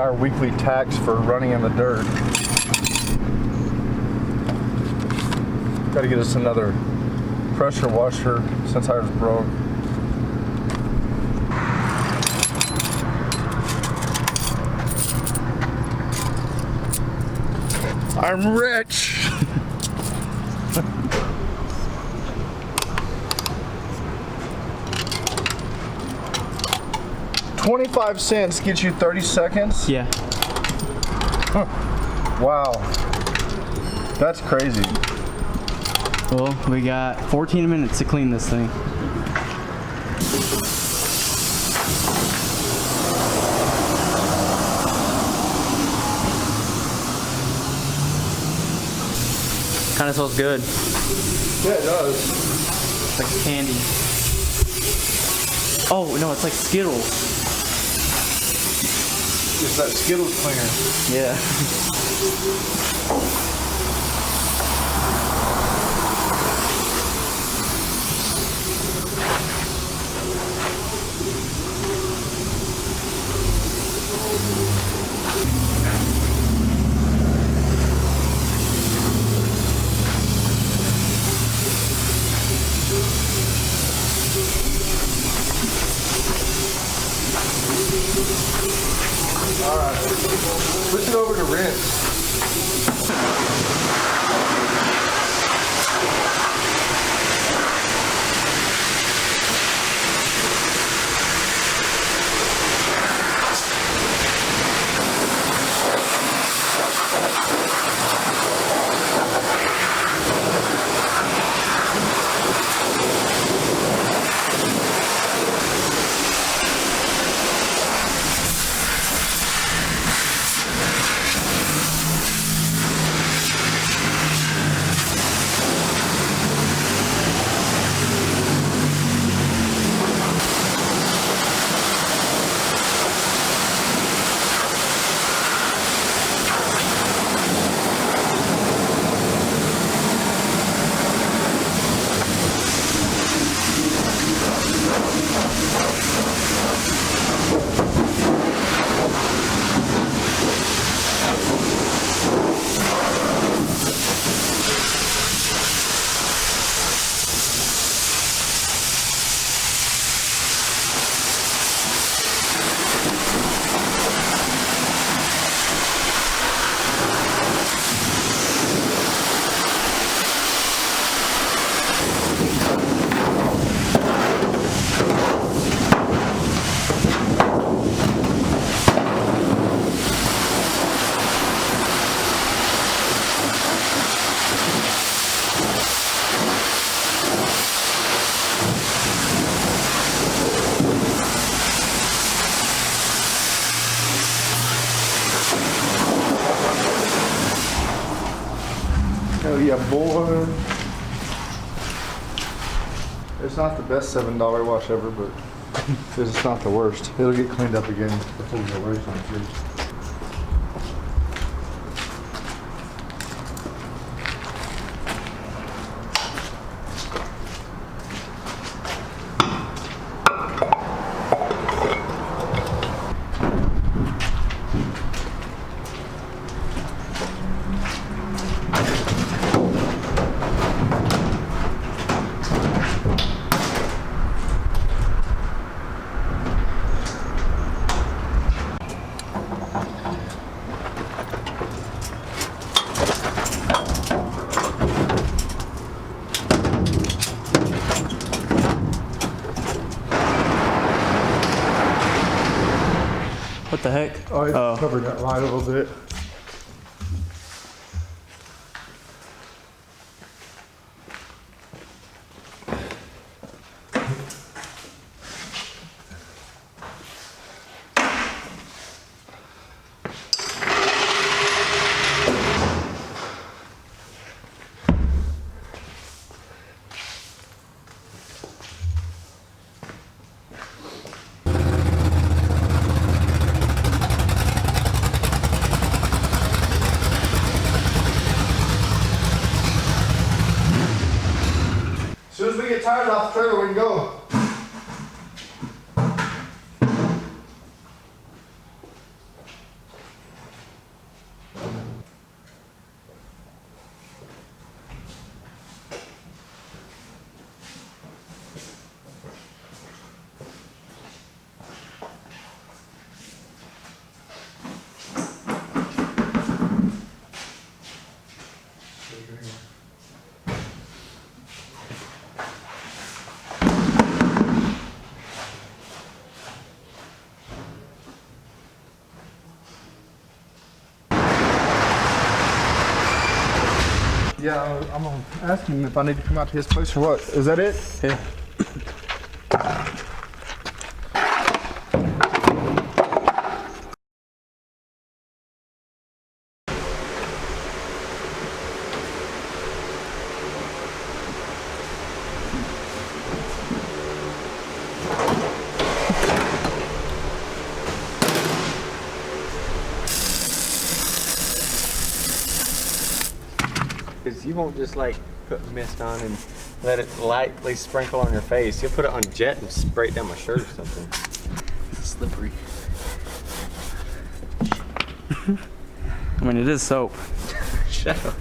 our weekly tax for running in the dirt. Got to get us another pressure washer since ours broke. I'm rich. 25 cents gets you 30 seconds? Yeah. Huh. Wow. That's crazy. Well, we got 14 minutes to clean this thing. Kind of smells good. Yeah, it does. It's like candy. Oh, no, it's like Skittles. It's that Skittles cleaner. Yeah. All right, switch it over to rinse. Hell yeah, boy. It's not the best $7 wash ever, but it's not the worst. It'll get cleaned up again before we go away from the fridge. What the heck? Oh, it covered that light a little bit. As soon as we get tires off the trailer, we can go. Yeah, I'm gonna ask him if I need to come out to his place or what. Is that it? Yeah. Because you won't just like put mist on and let it lightly sprinkle on your face. You'll put it on jet and spray it down my shirt or something. It's slippery. I mean, it is soap. Shut up.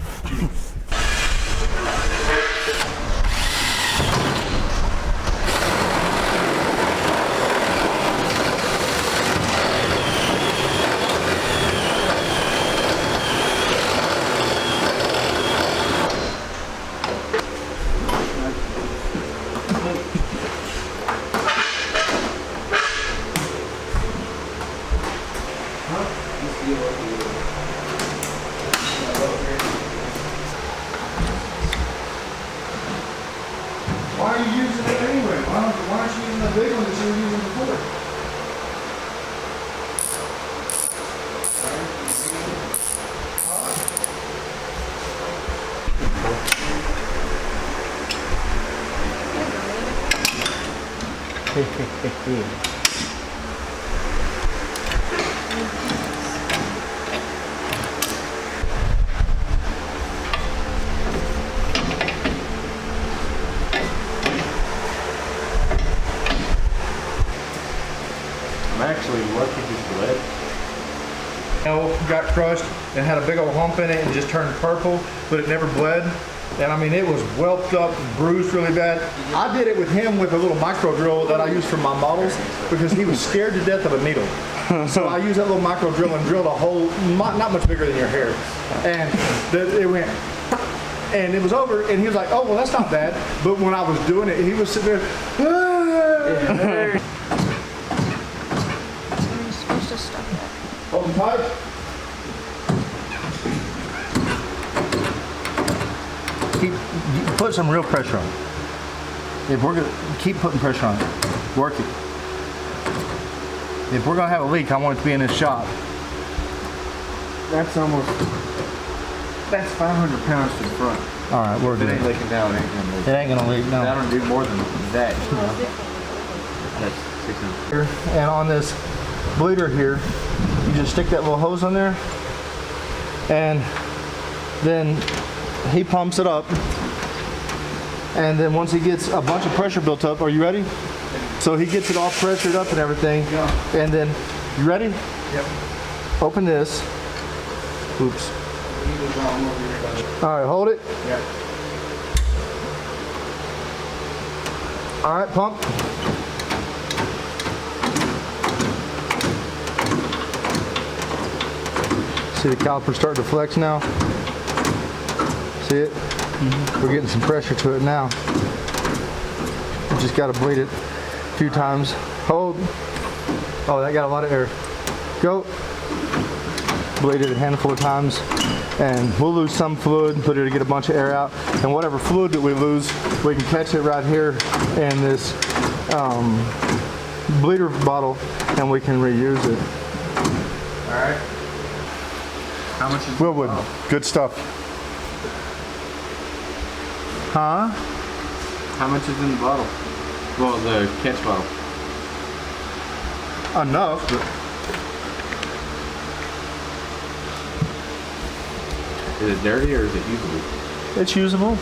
Why are you using it anyway? Why aren't you using the big one that you were using before? I'm actually lucky he's bled. Got crushed and had a big old hump in it and just turned purple, but it never bled. And I mean, it was whelped up, bruised really bad. I did it with him with a little micro drill that I use for my models because he was scared to death of a needle. So I used that little micro drill and drilled a hole, not much bigger than your hair. And it went, and it was over. And he was like, "Oh, well, that's not bad." But when I was doing it, he was sitting there. You're supposed to stop that. Hold him tight. Put some real pressure on it. If we're gonna keep putting pressure on it, work it. If we're gonna have a leak, I want it to be in this shop. That's 500 pounds to the front. All right, we're If it good. ain't leaking down, it ain't gonna leak. It ain't gonna leak, no. That'll do more than that. You know? That's 600. And on this bleeder here, you just stick that little hose on there, and then he pumps it up. And then once he gets a bunch of pressure built up, are you ready? So he gets it all pressured up and everything. Yeah. And then, you ready? Yep. Open this. Oops. All right, hold it. Yep. All right, pump. See the caliper starting to flex now? See it? We're getting some pressure to it now. You just got to bleed it a few times. Hold. Oh, that got a lot of air. Go. Bleed it a handful of times. And we'll lose some fluid, put it to get a bunch of air out. And whatever fluid that we lose, we can catch it right here in this bleeder bottle, and we can reuse it. All right. How much is Willwood, good stuff. Huh? How much is in the bottle? Well, the catch bottle. Enough, but Is it dirty or is it usable? it's usable.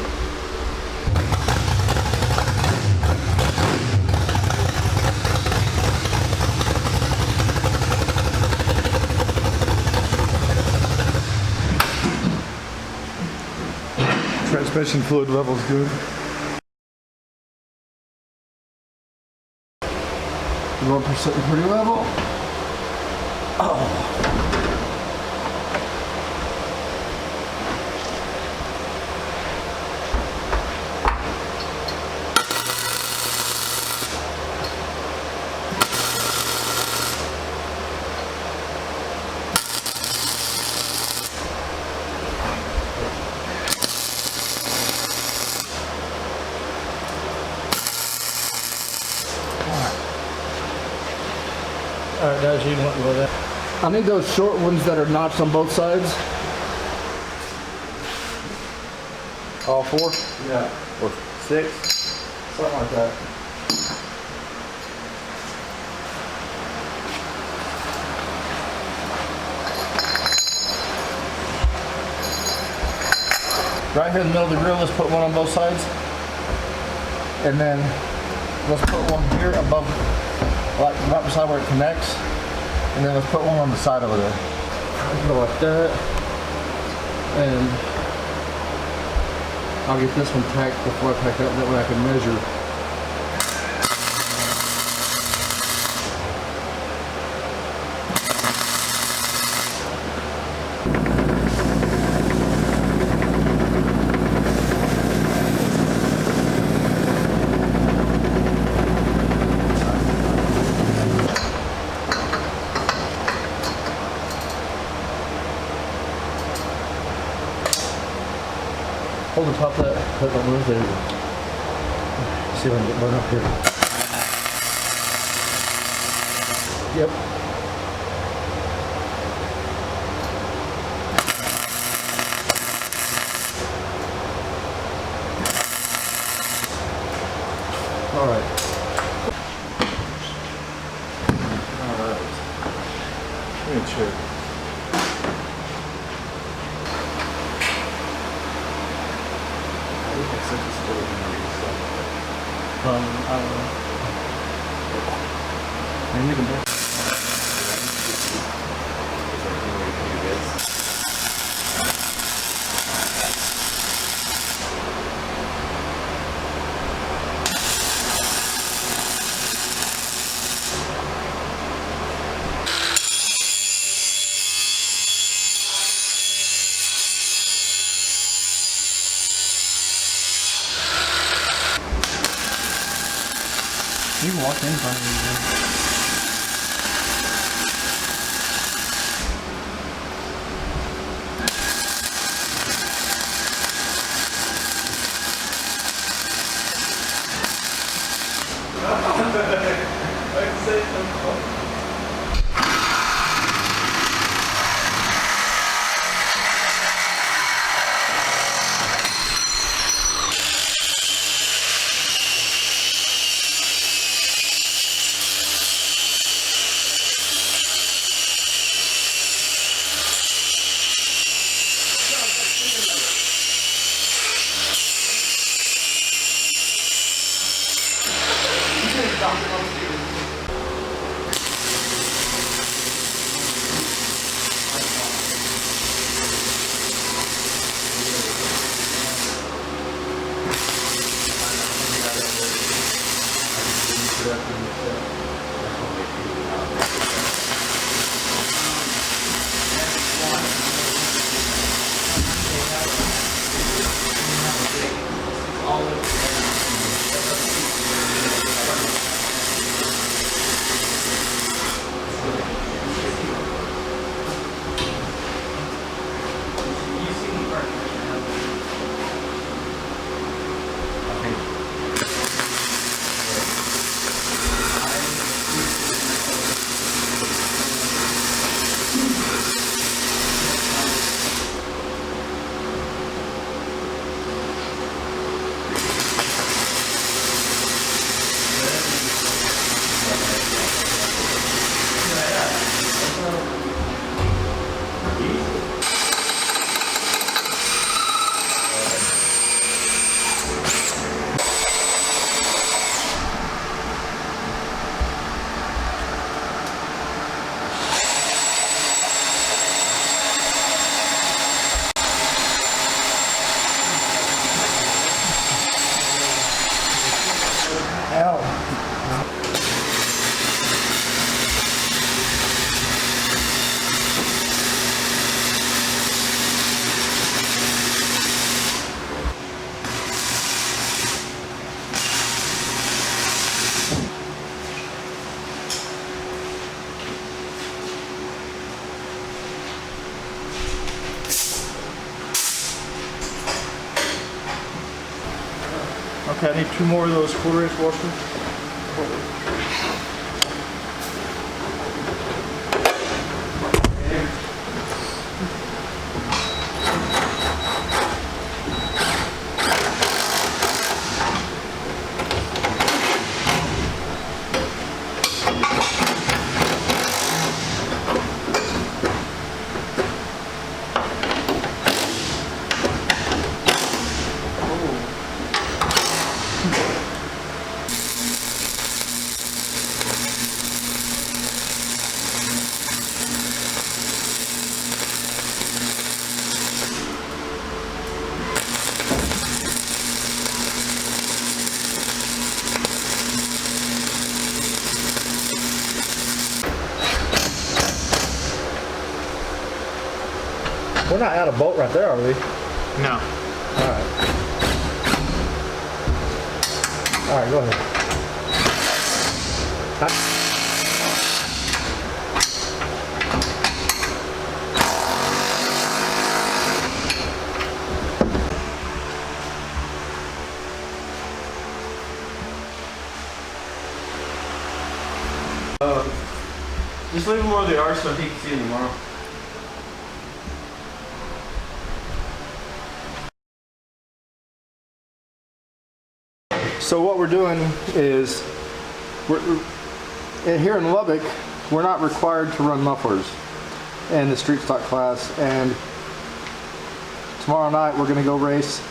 Transmission fluid level's good. Going pretty level. All right, guys, you can let me go with that. I need those short ones that are notched on both sides. All 4? Yeah. Or 6? Something like that. Right here in the middle of the grill, let's put one on both sides. And then let's put one here above, like right beside where it connects. And then let's put one on the side over there. Go like that. And I'll get this one tacked before I pack that, that way I can measure. Hold the top of that, put it on those, there you go. See if I can get one up here. Yep. All right. All right. Let me check. I don't know. Maybe we can do it. You can walk in front of me. Okay, I need 2 more of those 1/4-inch washers. We're not out of bolt right there, are we? No. All right. All right, go ahead. Just leave them where they are so he can see them tomorrow. So what we're doing is, here in Lubbock, we're not required to run mufflers in the street stock class, and tomorrow night we're going to go race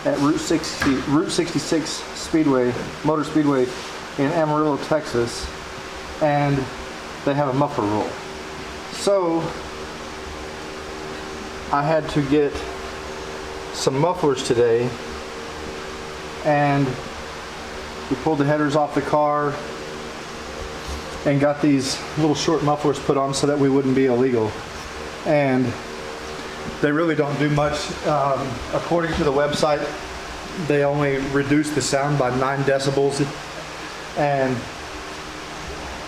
at Route 66 Speedway, Motor Speedway in Amarillo, Texas, and they have a muffler rule. So I had to get some mufflers today, and we pulled the headers off the car and got these little short mufflers put on so that we wouldn't be illegal. And they really don't do much. According to the website, they only reduce the sound by 9 decibels. And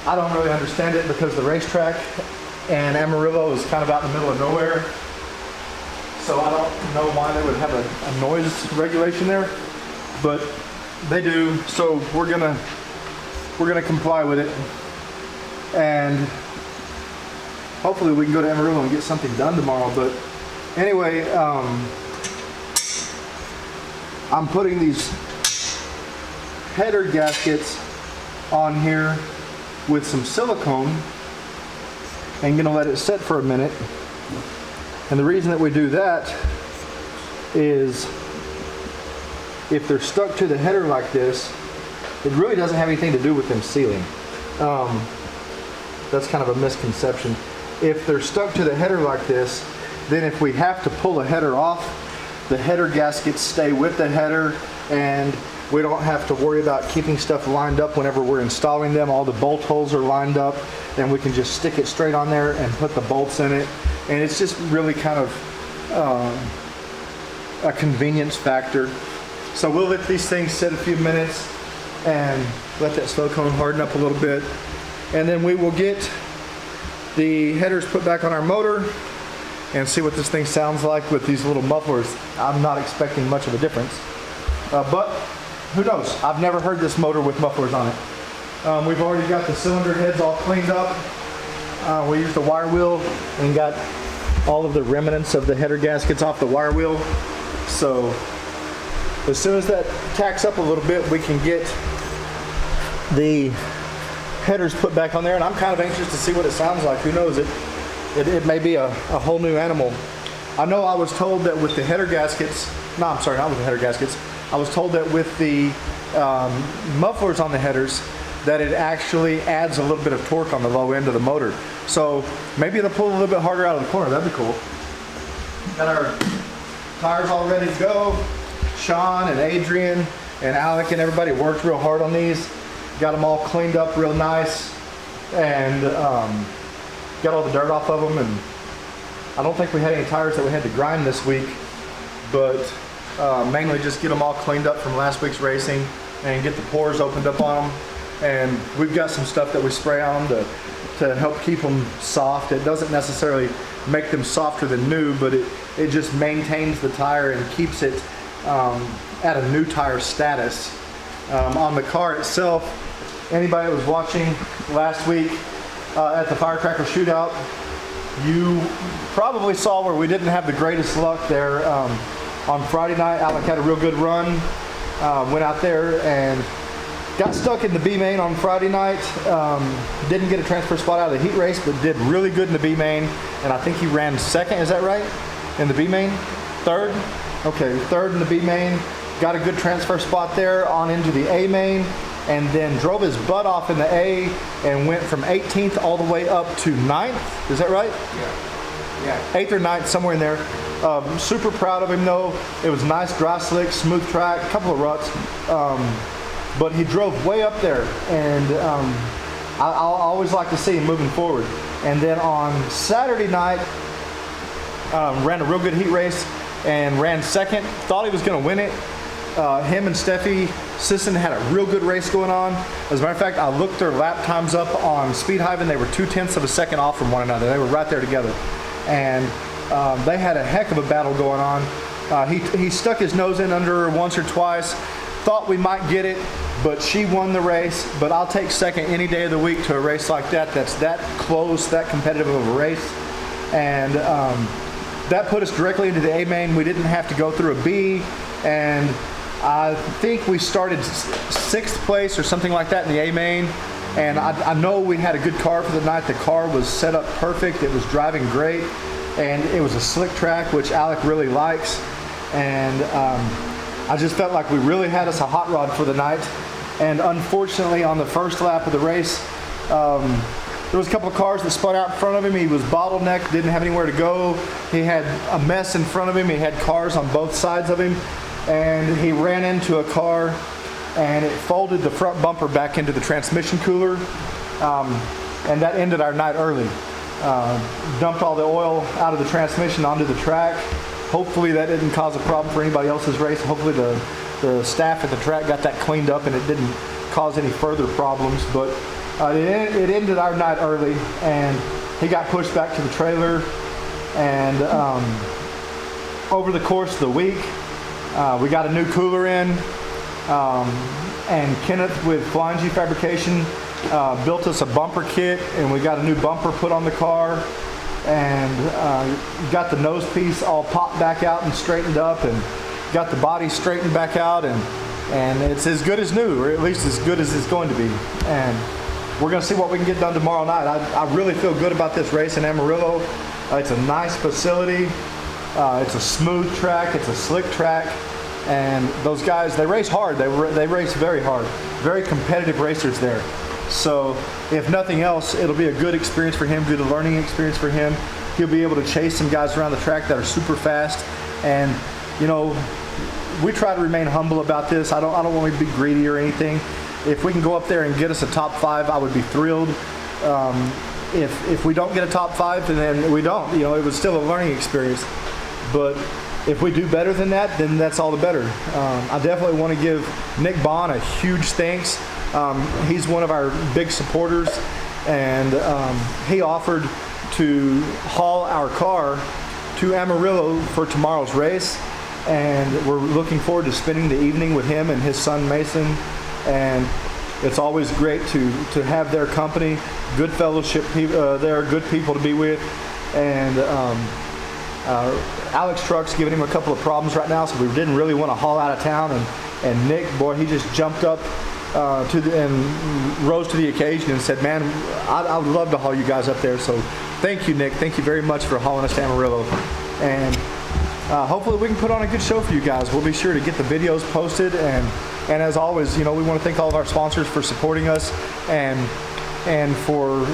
I don't really understand it because the racetrack and Amarillo is kind of out in the middle of nowhere. So I don't know why they would have a noise regulation there, but they do. So we're gonna comply with it, and hopefully we can go to Amarillo and get something done tomorrow. But anyway, I'm putting these header gaskets on here with some silicone and gonna let it set for a minute. And the reason that we do that is if they're stuck to the header like this, it really doesn't have anything to do with them sealing. That's kind of a misconception. If they're stuck to the header like this, then if we have to pull a header off, the header gaskets stay with the header, and we don't have to worry about keeping stuff lined up whenever we're installing them. All the bolt holes are lined up, and we can just stick it straight on there and put the bolts in it. And it's just really kind of a convenience factor. So we'll let these things sit a few minutes and let that silicone harden up a little bit. And then we will get the headers put back on our motor and see what this thing sounds like with these little mufflers. I'm not expecting much of a difference, but who knows? I've never heard this motor with mufflers on it. We've already got the cylinder heads all cleaned up. We used the wire wheel and got all of the remnants of the header gaskets off the wire wheel. So as soon as that tacks up a little bit, we can get the headers put back on there, and I'm kind of anxious to see what it sounds like. Who knows? It may be a whole new animal. I know I was told that with the header gaskets, no, I'm sorry, not with the header gaskets. I was told that with the mufflers on the headers, that it actually adds a little bit of torque on the low end of the motor. So maybe it'll pull a little bit harder out of the corner. That'd be cool. Got our tires all ready to go. Sean and Adrian and Alec and everybody worked real hard on these. Got them all cleaned up real nice, and got all the dirt off of them. And I don't think we had any tires that we had to grind this week, but mainly just get them all cleaned up from last week's racing and get the pores opened up on them. And we've got some stuff that we spray on them to help keep them soft. It doesn't necessarily make them softer than new, but it just maintains the tire and keeps it at a new tire status. On the car itself, anybody that was watching last week at the firecracker shootout, you probably saw where we didn't have the greatest luck there. On Friday night, Alec had a real good run, went out there and got stuck in the B main on Friday night. Didn't get a transfer spot out of the heat race, but did really good in the B main. And I think he ran second, is that right? In the B main? Third? Okay, third in the B main. Got a good transfer spot there on into the A main, and then drove his butt off in the A and went from 18th all the way up to 9th. Is that right? Yeah. 8th or 9th, somewhere in there. Super proud of him though. It was nice, dry slick, smooth track, a couple of ruts. But he drove way up there, and I'll always like to see him moving forward. And then on Saturday night ran a real good heat race and ran second. Thought he was going to win it. Him and Steffi Sisson had a real good race going on. As a matter of fact, I looked their lap times up on Speed Hive and they were 0.2 of a second off from one another. They were right there together. And they had a heck of a battle going on. He stuck his nose in under her once or twice. Thought we might get it, but she won the race. But I'll take second any day of the week to a race like that. That's that close, that competitive of a race. And that put us directly into the A main. We didn't have to go through a B. And I think we started 6th place or something like that in the A main. And I know we had a good car for the night. The car was set up perfect. It was driving great. And it was a slick track, which Alec really likes. And I just felt like we really had us a hot rod for the night. And unfortunately, on the first lap of the race, there was a couple of cars that spun out in front of him. He was bottlenecked, didn't have anywhere to go. He had a mess in front of him. He had cars on both sides of him. And he ran into a car and it folded the front bumper back into the transmission cooler. And that ended our night early. Dumped all the oil out of the transmission onto the track. Hopefully that didn't cause a problem for anybody else's race. Hopefully the staff at the track got that cleaned up and it didn't cause any further problems. But it ended our night early and he got pushed back to the trailer. And over the course of the week, we got a new cooler in. And Kenneth with Flying G Fabrication built us a bumper kit and we got a new bumper put on the car. And got the nose piece all popped back out and straightened up and got the body straightened back out and it's as good as new, or at least as good as it's going to be. And we're going to see what we can get done tomorrow night. I really feel good about this race in Amarillo. It's a nice facility. It's a smooth track. It's a slick track. And those guys, they race hard. They race very hard. Very competitive racers there. So if nothing else, it'll be a good experience for him, good learning experience for him. He'll be able to chase some guys around the track that are super fast. And, you know, we try to remain humble about this. I don't want to be greedy or anything. If we can go up there and get us a top 5, I would be thrilled. If we don't get a top 5, then we don't. You know, it was still a learning experience. But if we do better than that, then that's all the better. I definitely want to give Nick Bond a huge thanks. He's one of our big supporters, and he offered to haul our car to Amarillo for tomorrow's race, and we're looking forward to spending the evening with him and his son Mason. And it's always great to have their company, good fellowship. They're good people to be with, and Alec's truck's giving him a couple of problems right now, so we didn't really want to haul out of town. And Nick, boy, he just jumped up and rose to the occasion and said, man, I would love to haul you guys up there. So thank you, Nick. Thank you very much for hauling us to Amarillo. And hopefully we can put on a good show for you guys. We'll be sure to get the videos posted. And as always, you know, we want to thank all of our sponsors for supporting us and for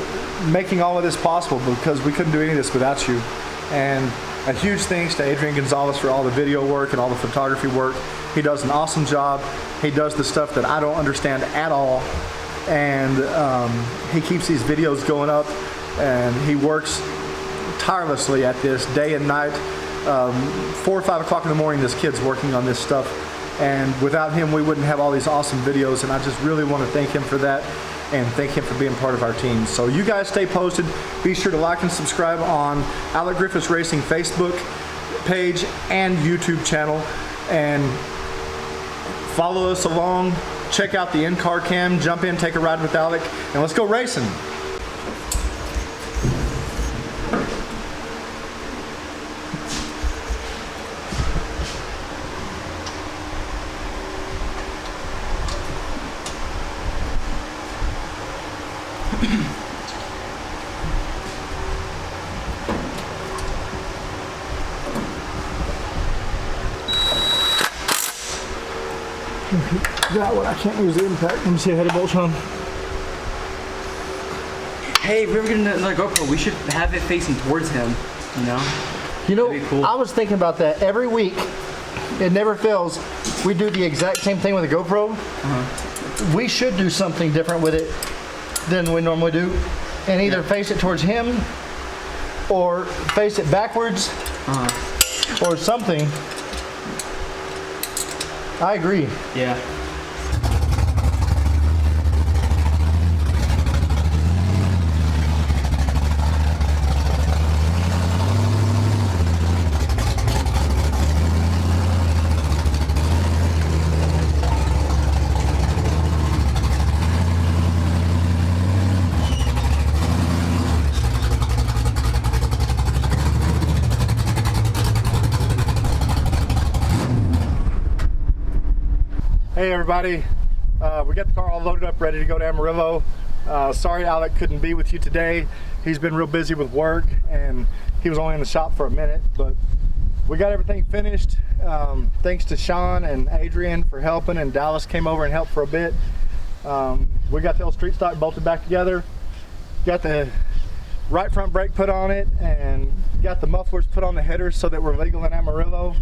making all of this possible, because we couldn't do any of this without you. And a huge thanks to Adrian Gonzalez for all the video work and all the photography work. He does an awesome job. He does the stuff that I don't understand at all. And he keeps these videos going up, and he works tirelessly at this day and night. 4 or 5 o'clock in the morning, this kid's working on this stuff. And without him, we wouldn't have all these awesome videos. And I just really want to thank him for that, and thank him for being part of our team. So you guys stay posted. Be sure to like and subscribe on Alec Griffis Racing Facebook page and YouTube channel, and follow us along. Check out the in-car cam, jump in, take a ride with Alec, and let's go racing. That one, I can't use the impact. Let me see a header bolt, Sean. Hey, if we ever get another GoPro, we should have it facing towards him, you know? You know, That'd be cool. I was thinking about that. Every week, it never fails, we do the exact same thing with a GoPro. We should do something different with it than we normally do, and either face it towards him or face it backwards or something. I agree. Yeah. Hey everybody, we got the car all loaded up, ready to go to Amarillo. Sorry Alec couldn't be with you today. He's been real busy with work and he was only in the shop for a minute, but we got everything finished. Thanks to Sean and Adrian for helping, and Dallas came over and helped for a bit. We got the old street stock bolted back together, got the right front brake put on it, and got the mufflers put on the headers so that we're legal in Amarillo.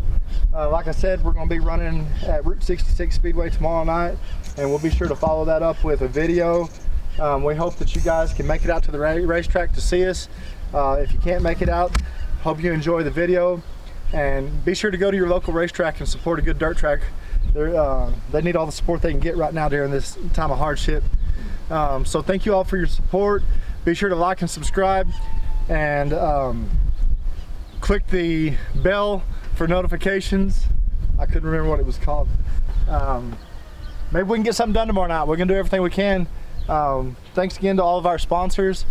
Like I said, we're going to be running at Route 66 Speedway tomorrow night, and we'll be sure to follow that up with a video. We hope that you guys can make it out to the racetrack to see us. If you can't make it out, hope you enjoy the video, and be sure to go to your local racetrack and support a good dirt track. They need all the support they can get right now during this time of hardship. So thank you all for your support. Be sure to like and subscribe, and click the bell for notifications. I couldn't remember what it was called. Maybe we can get something done tomorrow night. We're gonna do everything we can. Thanks again to all of our sponsors,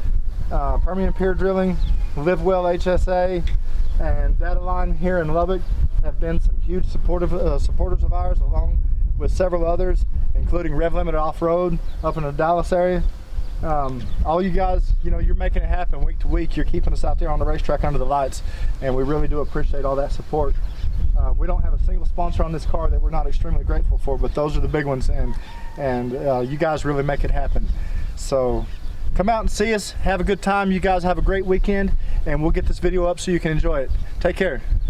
Permian Pier Drilling, Live Well HSA, and Data Line here in Lubbock have been some huge supporters of ours, along with several others, including Rev Limited Off-Road up in the Dallas area. All you guys, you know, you're making it happen week to week. You're keeping us out there on the racetrack under the lights, and we really do appreciate all that support. We don't have a single sponsor on this car that we're not extremely grateful for, but those are the big ones, and you guys really make it happen. So come out and see us, have a good time. You guys have a great weekend, and we'll get this video up so you can enjoy it. Take care.